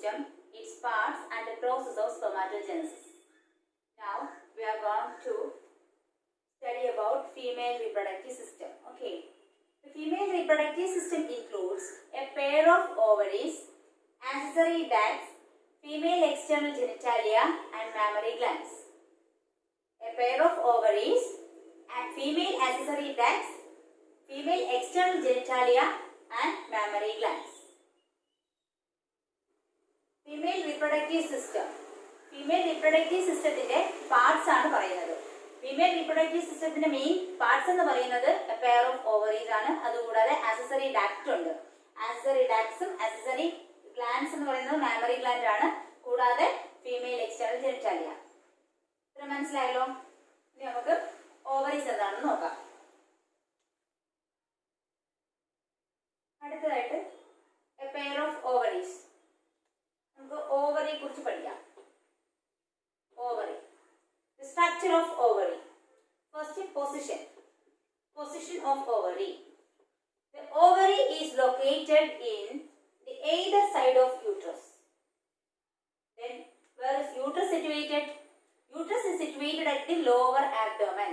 system, its parts and the process of spermatogenesis. Now we are going to study about female reproductive system. Okay. The female reproductive system includes a pair of ovaries, accessory ducts, female external genitalia and mammary glands. A pair of ovaries, and female accessory ducts, female external genitalia and mammary glands. Female reproductive system. Female reproductive systemത്തിന്റെ parts ആണ് പറയുന്നത്. Female reproductive systemത്തിന്റെ main parts എന്ന് പറയുന്നത് a pair of ovaries ആണ്. അതുകൂടാതെ accessory duct ഉണ്ട്. Accessory ductsഉം accessory glands എന്ന് പറയുന്നത് mammary gland ആണ്. കൂടാതെ female external genitalia. ഇത്ര മനസ്സിലായല്ലോ? ഇനി നമുക്ക് ovaries എന്താണെന്ന് നോക്കാം. അടുത്തതായിട്ട് a pair of ovaries. നമുക്ക് ovary കുറിച്ച് പഠിക്കാം. Ovary. The structure of ovary. First, position. Position of ovary. The ovary is located in the either side of uterus. Then, where is uterus situated? Uterus is situated at the lower abdomen.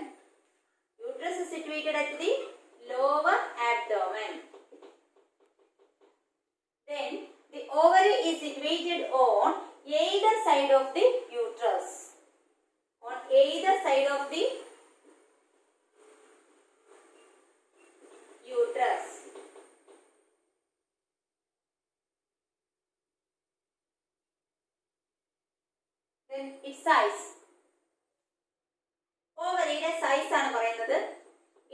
Uterus is situated at the lower abdomen. Then, the ovary is situated on either side of the uterus. On either side of the uterus. Then its size. Ovary size ആണ് പറയുന്നത്.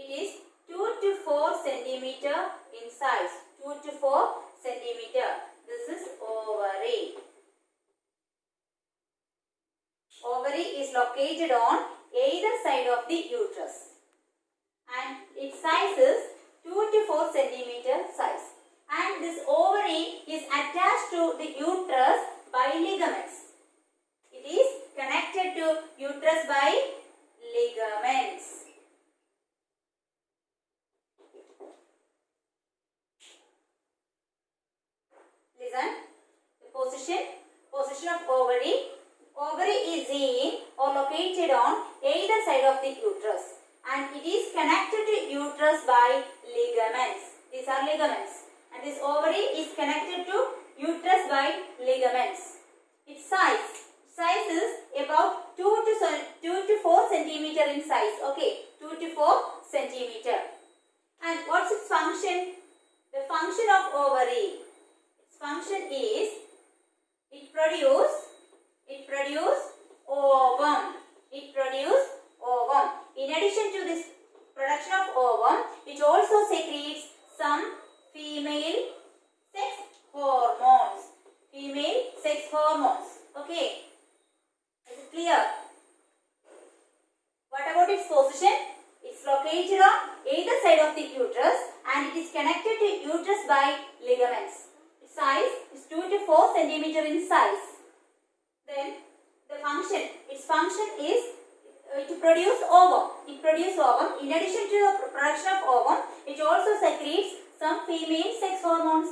It is 2 to 4 centimeter in size. 2 to 4 centimeter. This is ovary. Ovary is located on either side of the uterus and its size is 2 to 4 centimeter size, and this ovary is attached to the uterus by ligaments. It is connected to uterus by ligaments. Listen, the position of ovary. Ovary is seen or located on either side of the uterus and it is connected to uterus by ligaments. These are ligaments, and this ovary is connected to uterus by ligaments. Its size is about 2 to 4 centimeter in size. Okay, 2 to 4 centimeter. And what's its function? The function of ovary. Its function is it produce ovum. It produce ovum. In addition to this production of ovum, it also secretes some female sex hormones. Female sex hormones. Okay. Is it clear? What about its position? It's located on either side of the uterus and it is connected to uterus by ligaments. Its size is 2 to 4 centimeter in size. Then its function is to produce ovum. It produces ovum. In addition to the production of ovum, it also secretes some female sex hormones.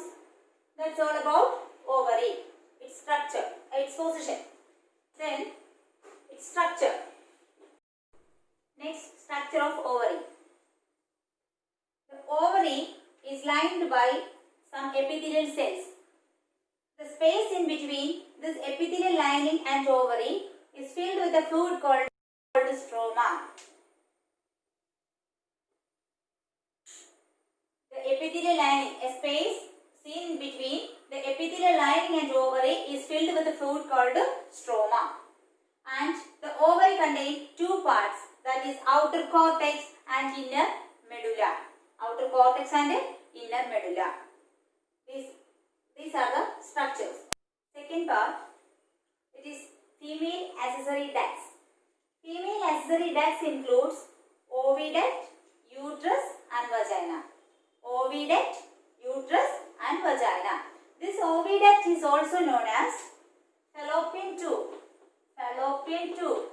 That's all about ovary. Its structure, its position. Then its structure. Next, structure of ovary. The ovary is lined by some epithelial cells. The space in between this epithelial lining and ovary is filled with a fluid called stroma. The epithelial lining, a space seen in between the epithelial lining and ovary is filled with a fluid called stroma. And the ovary contains two parts, that is outer cortex and inner medulla. Outer cortex and inner medulla. These are the structures. Second part, it is female accessory ducts. Female accessory ducts includes oviduct, uterus and vagina. Oviduct, uterus and vagina. This oviduct is also known as fallopian tube. Fallopian tube.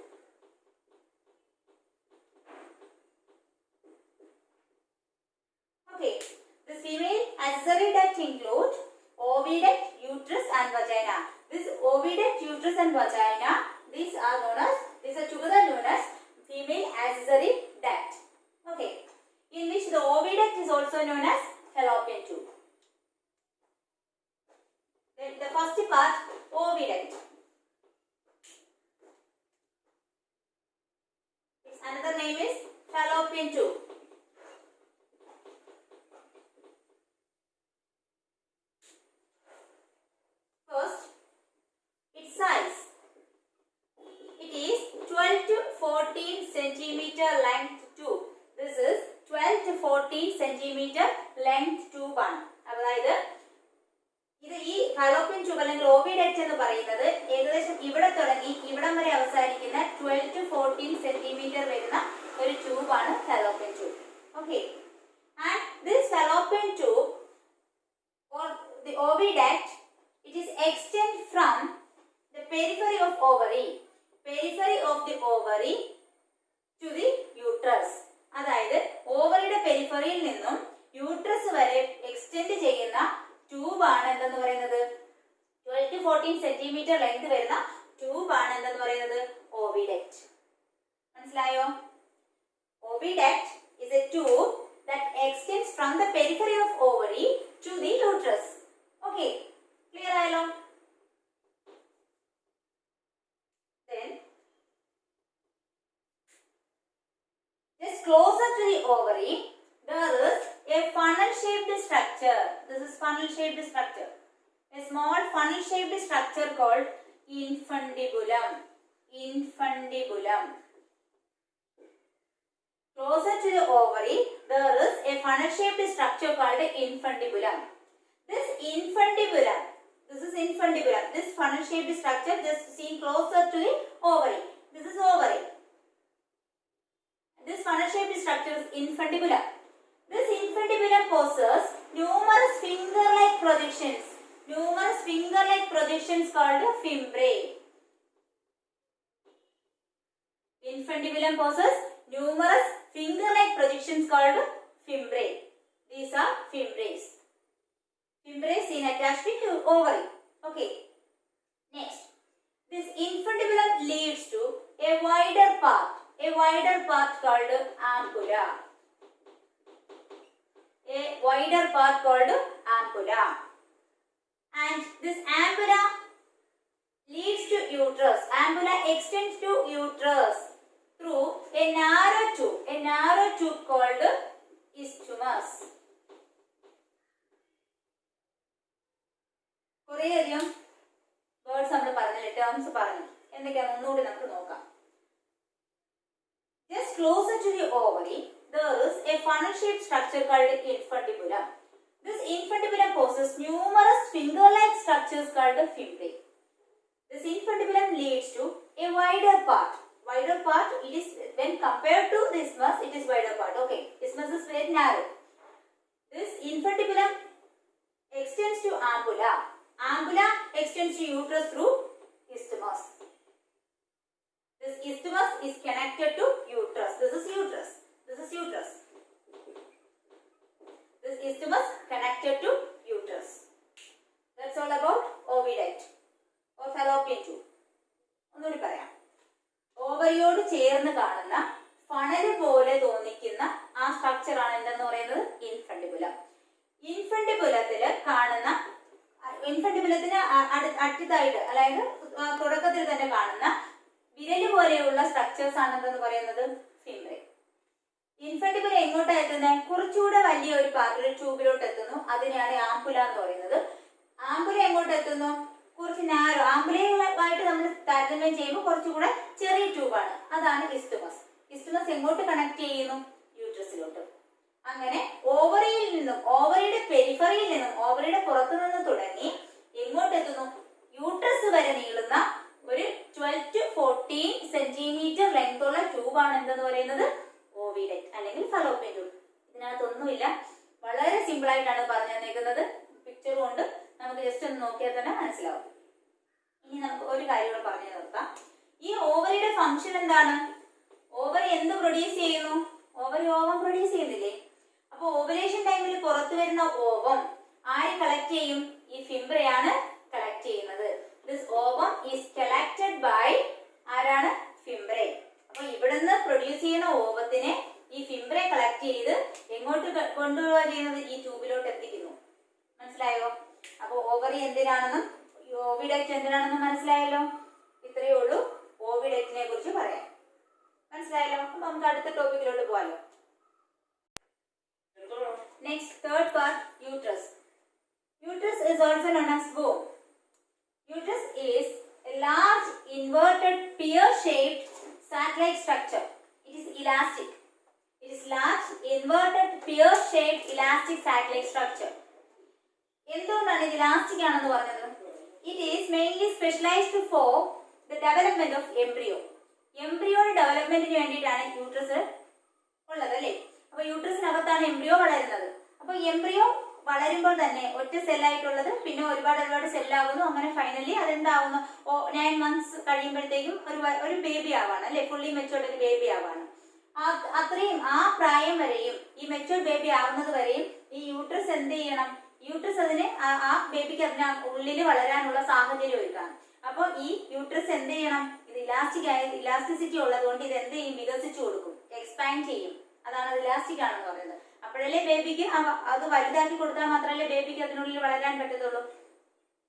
Okay, the female accessory duct include oviduct, uterus and vagina. oviduct, uterus and vagina, these are together known as female accessory duct. Okay, in which the oviduct is also known as fallopian tube. Then the first part, oviduct. Its another name is fallopian tube. First, its size. It is 12 to 14 centimeter length tube. This is 12 to 14 centimeter length tube ആണ്. അതായത് ഇത് ഈ fallopian tube അല്ലെങ്കിൽ oviduct എന്ന് പറയുന്നത് ഏകദേശം ഇവിടെ തുടങ്ങി ഇവിടം വരെ അവസാനിക്കുന്ന 12 to 14 സെന്റിമീറ്റർ വരുന്ന ഒരു ട്യൂബാണ് fallopian tube. Okay, and this fallopian tube or the oviduct, it is extend from the periphery of ovary to the uterus. അതായത് ഓവറിയുടെ പെരിഫറിയിൽ നിന്നും യൂട്രസ് വരെ എക്സ്റ്റെൻഡ് ചെയ്യുന്ന ട്യൂബാണ് എന്തെന്ന് പറയുന്നത് 12 to 14 സെന്റിമീറ്റർ ലെങ്ത് വരുന്ന ട്യൂബാണ് എന്തെന്ന് പറയുന്നത് ഓവിഡക്റ്റ്. മനസ്സിലായോ? Oviduct is a tube that extends from the periphery of ovary to the uterus. Okay, clear ആയല്ലോ? Then just closer to the ovary there is a funnel shaped structure. This is funnel shaped structure. A small funnel shaped structure called infundibulum. Closer to the ovary there is a funnel shaped structure called infundibulum. This funnel shaped structure just seen closer to the ovary. This is ovary. This funnel shaped structure is infundibulum. This infundibulum possesses numerous finger-like projections called fimbriae. Infundibulum possesses numerous finger-like projections called fimbriae. These are fimbriae. Fimbriae seen attached to ovary. Okay. Next, this infundibulum leads to a wider part called ampulla. And this ampulla leads to uterus. Ampulla extends to uterus through a narrow tube called isthmus. കുറേയധികം words നമ്മൾ പറഞ്ഞില്ലേ, terms പറഞ്ഞു. എന്തൊക്കെയാണ് ഒന്നുകൂടി നമുക്ക് നോക്കാം. Just closer to the ovary there is a funnel shaped structure called infundibulum. This infundibulum possesses numerous finger-like structures called fimbriae. This infundibulum leads to a wider part. It is when compared to the isthmus, it is wider part. Okay, isthmus is very narrow. This infundibulum extends to ampulla. Ampulla extends to uterus through isthmus. This isthmus is connected to uterus. This is uterus. This isthmus connected to uterus. That's all about oviduct or fallopian tube. ഒന്നുകൂടി പറയാം. ഓവറിയോട് ചേർന്ന് കാണുന്ന funnel പോലെ തോന്നിക്കുന്ന ആ structure ആണ് എന്തെന്ന് പറയുന്നത് ഇൻഫണ്ടിബുലം. ഇൻഫണ്ടിബുലത്തിന് അടുത്തതായിട്ട് അതായത് തുടക്കത്തിൽ തന്നെ കാണുന്ന വിരല് പോലെയുള്ള സ്ട്രക്ചേഴ്സ് ആണ് എന്തെന്ന് പറയുന്നത് ഫിംബ്രിയ. ഇൻഫണ്ടിബുലം എങ്ങോട്ടാണ് എത്തുന്നത്? കുറച്ചുകൂടെ വലിയ ഒരു പാർട്ടിൽ ട്യൂബിലോട്ട് എത്തുന്നു. അതിനെയാണ് ആംപുല എന്ന് പറയുന്നത്. ആംപുല എങ്ങോട്ട് എത്തുന്നു? കുറച്ച് നാരോ. ആംപുലയുമായിട്ട് നമ്മൾ താരതമ്യം ചെയ്യുമ്പോൾ കുറച്ചുകൂടെ ചെറിയ ട്യൂബാണ്. അതാണ് ഇസ്തുമസ്. ഇസ്തുമസ് എങ്ങോട്ട് കണക്ട് ചെയ്യുന്നു? യൂട്രസിലോട്ട്. അങ്ങനെ ഓവറിയിൽ നിന്നും, ഓവറിയുടെ പെരിഫറിയിൽ നിന്നും, ഓവറിയുടെ പുറത്തു നിന്ന് തുടങ്ങി എങ്ങോട്ട് എത്തുന്നു? യൂട്രസ് വരെ നീളുന്ന ഒരു 12 to 14 സെന്റിമീറ്റർ ലെങ്ത് ഉള്ള ട്യൂബാണ് എന്തെന്ന് പറയുന്നത് ഓവിഡക്റ്റ് അല്ലെങ്കിൽ ഫലോപ്പിയൻ ട്യൂബ്. ഇതിനകത്തൊന്നുമില്ല, വളരെ സിമ്പിൾ ആയിട്ടാണ് പറഞ്ഞു തന്നിരിക്കുന്നത്. പിക്ചർ കൊണ്ട് നമുക്ക് ജസ്റ്റ് ഒന്ന് നോക്കിയാൽ തന്നെ മനസ്സിലാവും. ഇനി നമുക്ക് ഒരു കാര്യം കൂടെ പറഞ്ഞു നിർത്താം. ഈ ഓവറിയുടെ ഫംഗ്ഷൻ എന്താണ്? ഓവറി എന്ത് പ്രൊഡ്യൂസ് ചെയ്യുന്നു? ഓവറി ഓവം പ്രൊഡ്യൂസ് ചെയ്യുന്നില്ലേ? അപ്പൊ ഓവലേഷൻ ടൈമിൽ പുറത്തു വരുന്ന ഓവം ആര് കളക്ട് ചെയ്യും? ഈ ഫിംബ്രയാണ് കളക്ട് ചെയ്യുന്നത്. ദിസ് ഓവം ഓവിഡക്റ്റ് എന്തിനാണെന്ന് മനസ്സിലായല്ലോ. ഇത്രയേ ഉള്ളൂ ഓവിഡക്റ്റിനെ കുറിച്ച് പറയാം. മനസ്സിലായല്ലോ. അപ്പൊ നമുക്ക് അടുത്ത ടോപ്പിക്കിലോട്ട് പോകാലോ. Next third part, uterus. Uterus is also known as womb. Uterus is a large inverted pear-shaped sac-like structure. It is elastic. It is large inverted pear-shaped elastic sac-like structure. എന്തുകൊണ്ടാണ് ഇത് ഇലാസ്റ്റിക് ആണെന്ന് പറഞ്ഞത്? It is mainly specialised for the development of embryo. എംബ്രിയോയുടെ ഡെവലപ്മെന്റിന് വേണ്ടിയിട്ടാണ് uterus ഉള്ളത് അല്ലേ. അപ്പൊ യൂട്രസിനകത്താണ് എംബ്രിയോ വളരുന്നത്. അപ്പൊ എംബ്രിയോ വളരുമ്പോൾ തന്നെ ഒറ്റ സെല്ലായിട്ടുള്ളത് പിന്നെ ഒരുപാട് സെല്ലാകുന്നു. അങ്ങനെ ഫൈനലി അതെന്താവുന്നു, 9 months കഴിയുമ്പോഴത്തേക്കും ഒരു ബേബി ആവാണ് അല്ലെ, ഫുള്ളി മെച്ചുവർഡ് ഒരു ബേബി ആവാണ്. അത്രയും ആ പ്രായം വരെയും ഈ മെച്ചുവർഡ് ബേബി ആവുന്നത് വരെയും ഈ യൂട്രസ് എന്ത് ചെയ്യണം, യൂട്രസ് അതിന് ആ ബേബിക്ക് അതിന് ഉള്ളിൽ വളരാനുള്ള സാഹചര്യം ഒരുക്കണം. അപ്പോൾ ഈ യൂട്രസ് എന്ത് ചെയ്യണം, ഇത് ഇലാസ്റ്റിസിറ്റി ഉള്ളത് കൊണ്ട് ഇത് എന്ത് ചെയ്യും, വികസിച്ചു കൊടുക്കും, എക്സ്പാൻഡ് ചെയ്യും. അതാണ് അത് ഇലാസ്റ്റിക് ആണെന്ന് പറയുന്നത്. അപ്പോഴല്ലേ ബേബിക്ക് അത് വലുതാക്കി കൊടുത്താൽ മാത്രമല്ലേ ബേബിക്ക് അതിനുള്ളിൽ വളരാൻ പറ്റത്തുള്ളൂ.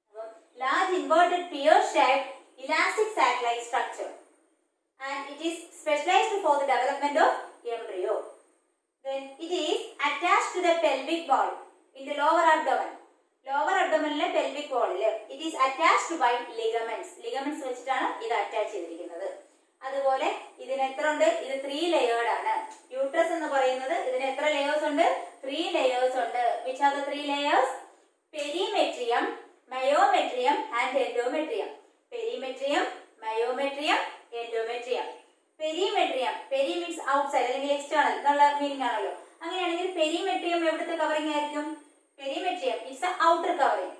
അപ്പോൾ large inverted pear shaped elastic sac like structure and it is specialized for the development of embryo. Then it is attached to the pelvic wall in the lower abdomen. Lower abdomen le pelvic wall le it is attached by ligaments. Ligaments വെച്ചിട്ടാണ് ഇത് attach ചെയ്തിരിക്കുന്നത്. അതുപോലെ ഇതിന് എത്ര ഉണ്ട്, ഇത് 3 layered ആണ്. Uterus എന്ന് പറയുന്നത് ഇതിന് എത്ര ലേയേഴ്സ് ഉണ്ട്, 3 layers ഉണ്ട്. Which are the 3 layers? Perimetrium, myometrium and endometrium. Perimetrium, myometrium, endometrium. Perimetrium, peri means outside അല്ലെങ്കിൽ external എന്നുള്ള മീനിങ് ആണല്ലോ. അങ്ങനെയാണെങ്കിൽ പെരിമെട്രിയം എവിടുത്തെ കവറിംഗ് ആയിരിക്കും? Perimetrium it's outer covering.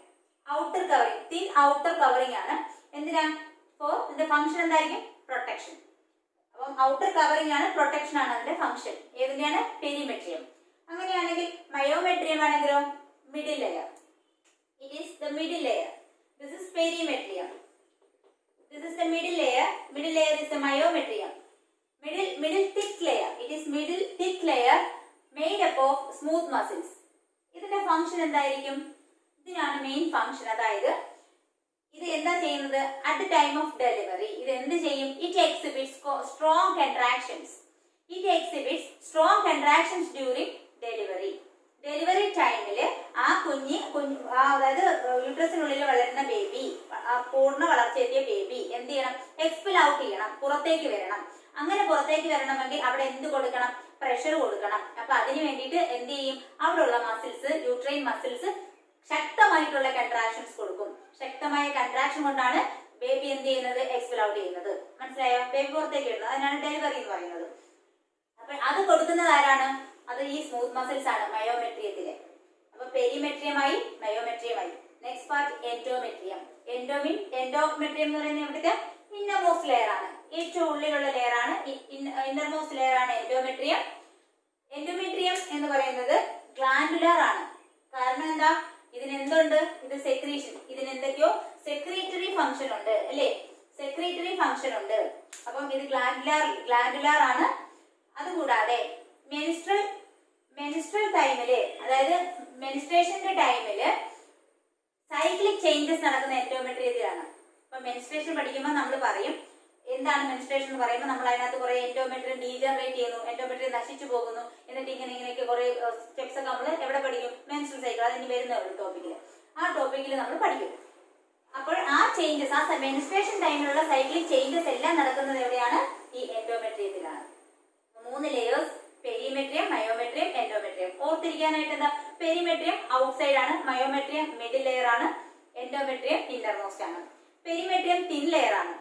Outer covering, thin outer covering ആണ്. എന്തിനാ? ഫോർ ഇതിന്റെ ഫംഗ്ഷൻ എന്തായിരിക്കും? പ്രൊട്ടക്ഷൻ. അപ്പം ഔട്ടർ കവറിംഗ് ആണ്, പ്രൊട്ടക്ഷൻ ആണ് അതിന്റെ ഫംഗ്ഷൻ. ഏതിന്റെയാണ്? പെരിമെട്രിയം. അങ്ങനെയാണെങ്കിൽ മയോമെട്രിയം ആണെങ്കിലോ middle layer. It is the middle layer. This is perimetrium. This is the middle layer. Middle layer is the myometrium. Middle thick layer. It is middle thick layer made up of smooth muscles. ഇതിന്റെ function എന്തായിരിക്കും? ഇതിനാണ് main function. അതായത് ഇത് എന്താ ചെയ്യുന്നത്? At the time of delivery ഇത് എന്ത് ചെയ്യും? It exhibits strong contractions. It exhibits strong contractions during delivery. Delivery ടൈമില് ആ അതായത് യൂട്രസിനുള്ളിൽ വളരുന്ന ബേബി, പൂർണ്ണ വളർച്ചയെത്തിയ ബേബി എന്ത് ചെയ്യണം? എക്സ്പെൽ ഔട്ട് ചെയ്യണം, പുറത്തേക്ക് വരണം. അങ്ങനെ പുറത്തേക്ക് വരണമെങ്കിൽ അവിടെ എന്ത് കൊടുക്കണം? പ്രഷർ കൊടുക്കണം. അപ്പൊ അതിന് വേണ്ടിയിട്ട് എന്ത് ചെയ്യും? അവിടെയുള്ള മസിൽസ്, യൂട്രൈൻ മസിൽസ് ശക്തമായിട്ടുള്ള കൺട്രാക്ഷൻസ് കൊടുക്കും. ശക്തമായ കൺട്രാക്ഷൻ കൊണ്ടാണ് ബേബി എന്ത് ചെയ്യുന്നത്? എക്സ്പെൽ ഔട്ട് ചെയ്യുന്നത്. മനസ്സിലായോ? ബേബി പുറത്തേക്ക് വരുന്നത്, അതിനാണ് ഡെലിവറി എന്ന് പറയുന്നത്. അപ്പൊ അത് കൊടുക്കുന്നത് ആരാണ്? അത് ഈ സ്മൂത്ത് മസിൽസ് ആണ് മയോമെട്രിയത്തിലെ. അപ്പൊ പെരിമെട്രിയമായി, മയോമെട്രിയമായി. Next part endometrium. എൻഡോമെട്രിയം എന്ന് പറയുന്നത് ഇവിടുത്തെ ഇന്നർമോസ്റ്റ് ലെയർ ആണ്, ഏറ്റവും ഉള്ളിലുള്ള ലെയർ ആണ്. ഇന്നർമോസ്റ്റ് ലെയർ ആണ് എൻഡോമെട്രിയം. എൻഡോമെട്രിയം എന്ന് പറയുന്നത് ഗ്ലാൻഡുലാർ ആണ്. കാരണം എന്താ? ഇതിന് എന്തുണ്ട്? ഇത് സെക്രീഷൻ. ഇതിന് എന്തൊക്കെയോ സെക്രീറ്ററി ഫംഗ്ഷൻ ഉണ്ട് അല്ലേ? സെക്രീറ്ററി ഫംഗ്ഷൻ ഉണ്ട്. അപ്പം ഇത് ഗ്ലാൻഡുലാർ ആണ്. അതുകൂടാതെ മെൻസ്ട്രൽ ടൈമില്, അതായത് മെൻസ്ട്രേഷന്റെ ടൈമില് സൈക്ലിക് ചേഞ്ചസ് നടക്കുന്ന എൻഡോമെട്രിയത്തിലാണ്. അപ്പൊ മെൻസ്ട്രേഷൻ പഠിക്കുമ്പോൾ നമ്മൾ പറയും എന്താണ് മെൻസ്ട്രേഷൻ എന്ന് പറയുമ്പോൾ നമ്മൾ അതിനകത്ത് കുറെ എൻഡോമെട്രിയം ഡീജനറേറ്റ് ചെയ്യുന്നു, എൻഡോമെട്രിയം നശിച്ചു പോകുന്നു, എന്നിട്ട് ഇങ്ങനെയൊക്കെ കുറെ സ്റ്റെപ്സ് ഒക്കെ നമ്മൾ എവിടെ പഠിക്കും? Menstrual cycle. അതിന് വരുന്ന ഒരു ടോപ്പിക്കില്, ആ ടോപ്പിക്കിൽ നമ്മൾ പഠിക്കും. അപ്പോൾ ആ ചേഞ്ചസ്, ആ മെൻസ്ട്രേഷൻ ടൈമിലുള്ള സൈക്ലിക് ചേഞ്ചസ് എല്ലാം നടക്കുന്നത് എവിടെയാണ്? ഈ എൻഡോമെട്രിയത്തിലാണ്. 3 ലേയേഴ്സ്: പെരിമെട്രിയം, മയോമെട്രിയം, എൻഡോമെട്രിയം. ഓർത്തിരിക്കാനായിട്ട് എന്താ? പെരിമെട്രിയം ഔട്ട്സൈഡ് ആണ്, മയോമെട്രിയം മിഡിൽ ലെയർ ആണ്, എൻഡോമെട്രിയം ഇന്നർമോസ്റ്റ് ആണ്. പെരിമെട്രിയം തിൻ ലെയർ ആണ്.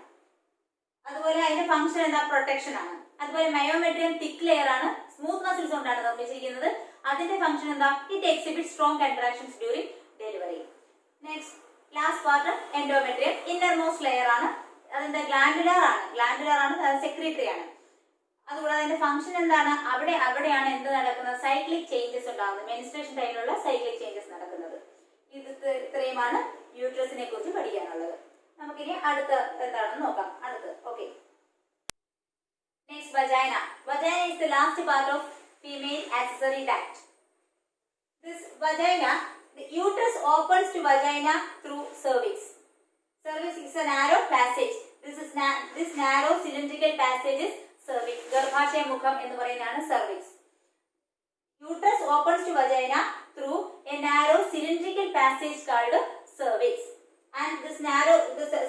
അതുപോലെ അതിന്റെ ഫംഗ്ഷൻ എന്താ? പ്രൊട്ടക്ഷൻ ആണ്. അതുപോലെ മയോമെട്രിയം തിക്ക് ലെയർ ആണ്, സ്മൂത്ത് മസിൽസ് കൊണ്ടാണ് നിർമ്മിച്ചിരിക്കുന്നത്. അതിന്റെ ഫംഗ്ഷൻ എന്താ? It exhibit strong contractions during delivery. Next last part endometrium innermost layer ആണ്. അതെന്താ? ഗ്ലാൻഡുലാർ ആണ്, സെക്രീറ്ററി ആണ്. അതുകൂടാതെ അതിന്റെ ഫംഗ്ഷൻ എന്താണ്? അവിടെയാണ് എന്ത് നടക്കുന്നത്? സൈക്ലിക് ചേഞ്ചസ് ഉണ്ടാകുന്നത്. മെൻസ്ട്രേഷൻ ടൈമിലുള്ള സൈക്ലിക് ചേഞ്ചസ് നടക്കുന്നത്. ഇത്രയുമാണ് യൂട്രസിനെ കുറിച്ച് പഠിക്കാനുള്ളത്. നമുക്കിനി അടുത്ത എന്താണെന്ന് നോക്കാം. Okay. Next vagina. Vagina is the last part of female accessory tract. This vagina, the uterus opens to vagina through cervix. Cervix is a narrow passage. This narrow cylindrical passage is cervix. ഗർഭാശയ മുഖം എന്ന് പറയുന്നതാണ് cervix. Uterus opens to vagina through a narrow cylindrical passage called cervix. And the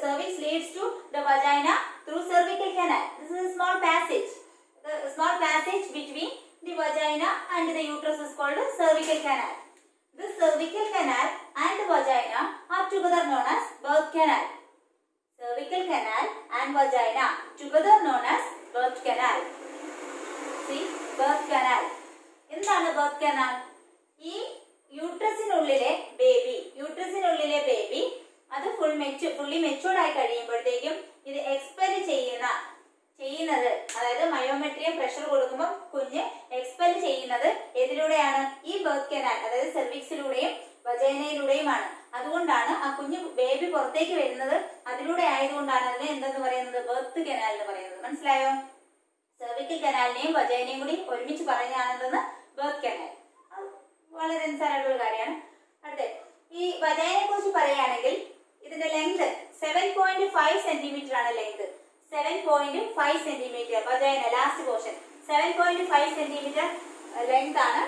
cervix leads to the vagina through cervical canal. This is a small passage. The small passage between the vagina and the uterus is called cervical canal. This cervical canal and the vagina are together known as birth canal. Cervical canal and vagina together known as birth canal. See, birth canal. എന്താണ് birth canal? ഈ യൂട്രസിനുള്ളിലെ baby അത് fully matured ആയി കഴിയുമ്പോഴത്തേക്കും ഇത് expel ചെയ്യുന്നത് അതായത് myometrium pressure കൊടുക്കുമ്പോൾ കുഞ്ഞ് എക്സ്പെൽ ചെയ്യുന്നത് ഏതിലൂടെയാണ്? ഈ ബർത്ത് കനാൽ അതായത് സെർവിക്സിലൂടെയും വജൈനയിലൂടെയുമാണ്. അതുകൊണ്ടാണ് ആ കുഞ്ഞ് ബേബി പുറത്തേക്ക് വരുന്നത് അതിലൂടെ ആയതുകൊണ്ടാണ് അതിനെ എന്തെന്ന് പറയുന്നത്? ബർത്ത് കനാൽ എന്ന് പറയുന്നത്. മനസ്സിലായോ? സെർവിക്കൽ കനാലിനെയും വജൈനയും കൂടി ഒരുമിച്ച് പറയുന്നതാണെന്തെന്ന് ബർത്ത് കനാൽ. വളരെ നിസ്സാരമായിട്ടുള്ള കാര്യമാണ്. അടുത്ത ഈ വജൈനയെ കുറിച്ച് പറയുകയാണെങ്കിൽ ഇതിന്റെ ലെങ്ത് 7.5 സെന്റിമീറ്റർ ആണ്. Length 7.5 centimetre. Vagina last portion 7.5 centimetre length ആണ്.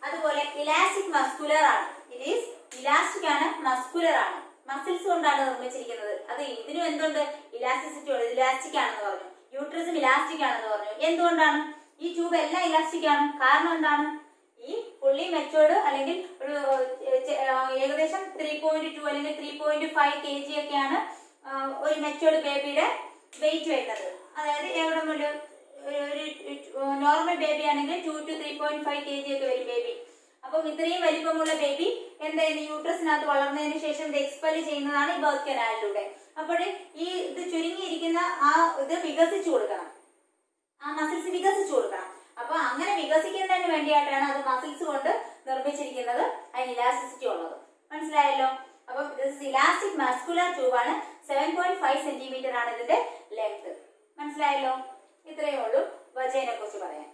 അതുപോലെ ഇലാസ്റ്റിക് മസ്കുലർ ആണ്. ഇറ്റ് ഈസ് ഇലാസ്റ്റിക് ആണ്, മസ്കുലർ ആണ്. മസിൽസ് കൊണ്ടാണ് നിർമ്മിച്ചിരിക്കുന്നത്. അത് ഇതിനും എന്തുണ്ട്? ഇലാസ്റ്റിസിറ്റി ഉണ്ട്. ഇലാസ്റ്റിക് ആണെന്ന് പറഞ്ഞു. യൂട്രസും ഇലാസ്റ്റിക് ആണെന്ന് പറഞ്ഞു. എന്തുകൊണ്ടാണ്? ഈ ട്യൂബ് എല്ലാം ഇലാസ്റ്റിക് ആണ്. കാരണം എന്താണ്? ഈ ഫുള്ളി മെച്ചോർഡ് അല്ലെങ്കിൽ ഒരു ഏകദേശം 3.2 അല്ലെങ്കിൽ 3.5 kg ഒക്കെയാണ് ഒരു മെച്ചോർഡ് ബേബിയുടെ വെയിറ്റ് വരുന്നത്. അതായത് എവിടെ മുതൽ ഒരു നോർമൽ ബേബി ആണെങ്കിൽ 2 to 3.5 kg ഒക്കെ വരും ബേബി. അപ്പം ഇത്രയും വലിപ്പമുള്ള ബേബി എന്തായാലും യൂട്രസിനകത്ത് വളർന്നതിന് ശേഷം ഇത് എക്സ്പെൽ ചെയ്യുന്നതാണ് ഈ ബർത്ത് കനാലിലൂടെ. അപ്പോൾ ഈ ഇത് ചുരുങ്ങിയിരിക്കുന്ന ആ ഇത് വികസിച്ചു കൊടുക്കണം, ആ മസിൽസ് വികസിച്ചു കൊടുക്കണം. അപ്പൊ അങ്ങനെ വികസിക്കുന്നതിന് വേണ്ടിയിട്ടാണ് അത് മസിൽസ് കൊണ്ട് നിർമ്മിച്ചിരിക്കുന്നത്, അതിന് ഇലാസ്റ്റിസിറ്റി ഉള്ളത്. മനസ്സിലായല്ലോ? അപ്പൊ ഇലാസ്റ്റിക് മസ്കുലർ ട്യൂബ് ആണ്. 7.5 സെന്റിമീറ്റർ ആണ് ഇതിന്റെ ലെങ്ത്. മനസ്സിലായല്ലോ? ഇത്രയേ ഉള്ളൂ വജൈനെ കുറിച്ച് പറയാൻ.